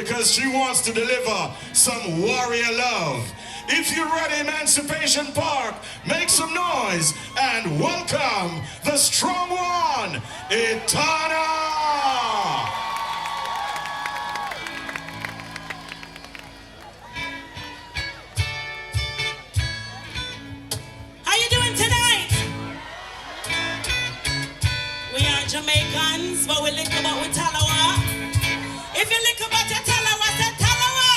because she wants to deliver some warrior love. If you're ready, Emancipation Park, make some noise and welcome the strong one, Etana! Jamaicans, but we lick about with Talawa. If you lick about your Talawa, say Talawa.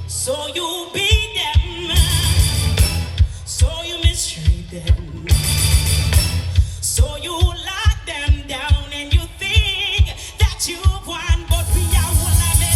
So you beat them, so you mistreat them, so you lock them down and you think that you won, but we are one of them.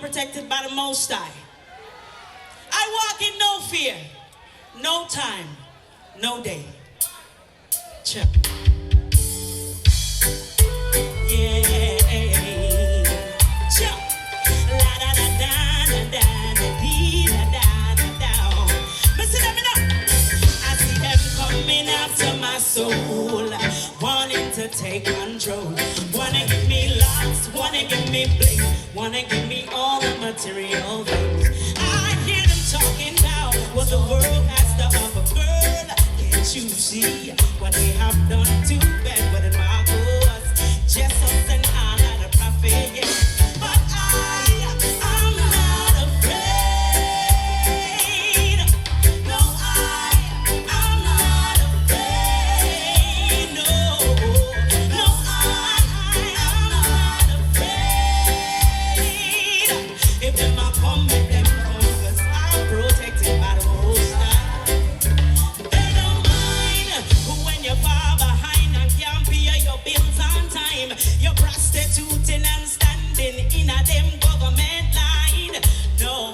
Protected by the Most High. I walk in no fear, no time, no day. Check. Yeah. Check. La da da da da da da dee da da da da. Listen to me now. I see them coming after my soul, wanting to take control. Wanna give me lots, wanna give me bling, wanna give me all the material things. I hear them talking about what the world has to offer. Girl, can't you see what they have done to bed? What it was just us and all of the prophet, yeah. But I'm not afraid. No, I'm not afraid. No, I'm not afraid. If them a come, let them come, 'cause I'm protected by the Most High. They don't mind when you're far behind and can't pay your bills on time. You're prostituting and standing in a them government line. No,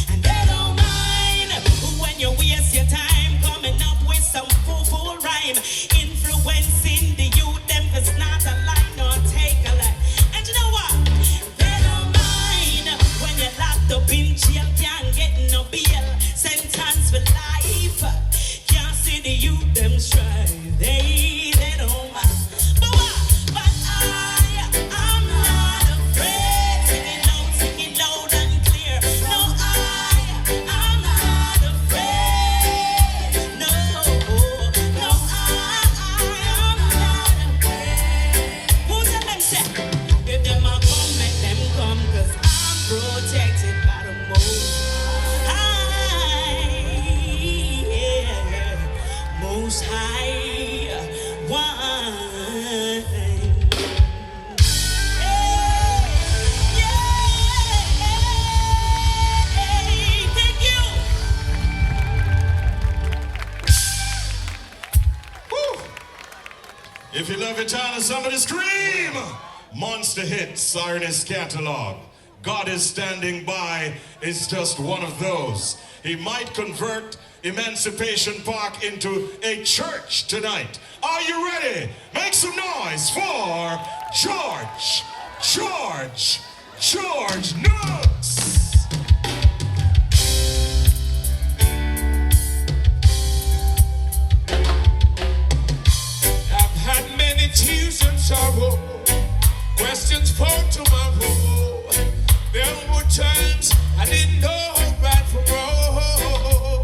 and they don't mind when you waste your time coming up with some fool rhyme, influencing the youth. Them 'cause not a lie, nor take a lie. And you know what? They don't mind when you're locked up in jail, can't get no bail, sentence for life. Can't see the youth them strive. They don't mind. But what? But I'm not afraid. Singing loud and clear. No, I'm not afraid. No, I'm not afraid. Who's them say? If them a come, make them come, 'cause I'm protected by the Most High. Yeah. Most High One. Thank you. Woo! If you love Etana, somebody scream! Monster hits are in his catalog. God is standing by is just one of those. He might convert Emancipation Park into a church tonight. Are you ready? Make some noise for George Nooks. I've had many tears and sorrow, questions for tomorrow. There were times I didn't know right from wrong.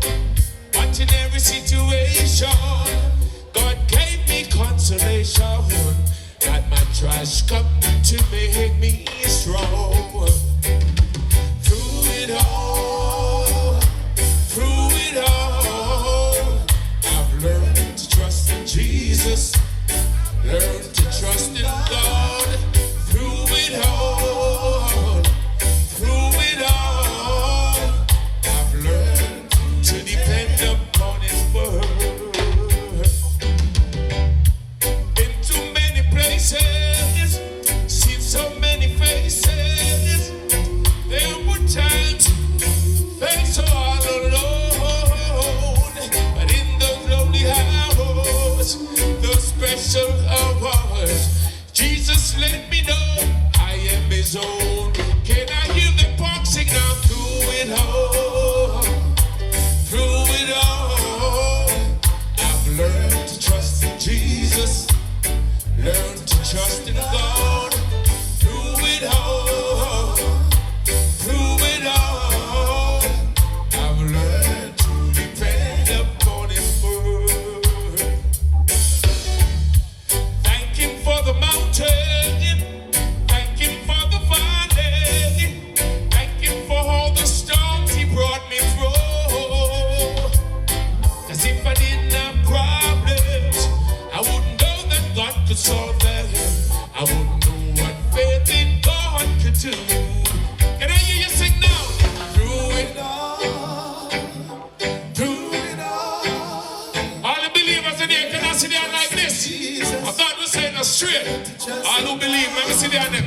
sing. Let me see the other.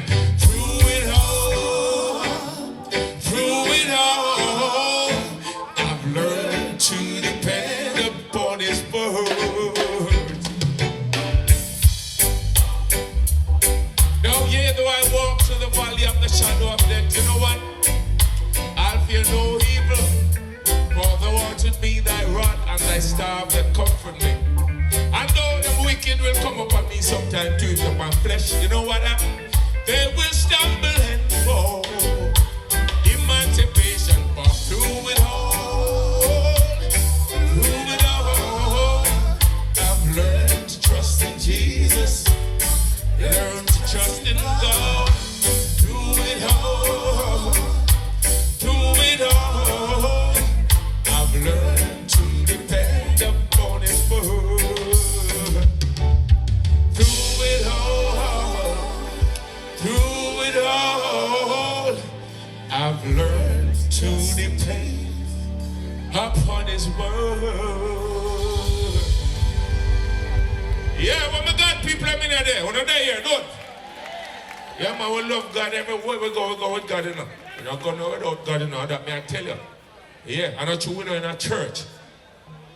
Through it all, I've learned to depend upon His word. Now, yeah, though I walk through the valley of the shadow of death, you know what? I'll fear no evil, for thou art with me, thy rod and thy staff that comfort me. And though the wicked will come upon me sometime to eat up my flesh, you know what happened? They will stumble and fall. Emancipation Park, through it all, I've learned to trust in Jesus, learned to trust in God. Through it all, I've learned to depend upon His word. Through it all, I've learned to depend upon His word. Yeah, what my God people are in there. When they're here, don't. Yeah, man, we love God everywhere we go with God, you know. We're not going without God, you know, that may I tell you. Yeah, and not you in a church.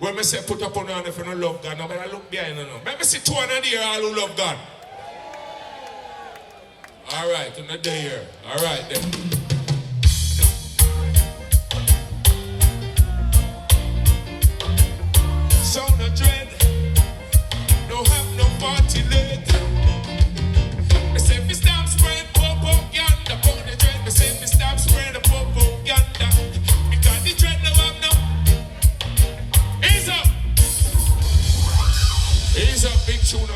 When I say put up on hand if you don't love God, nobody look behind you know. Let me see 200 here all who love God. All right, another here. All right then. Sound of dread, no have no party leg. Me say me stop spread propaganda upon the dread. Me say me stop spread the propaganda because the dread no have no. Ease up, big tune,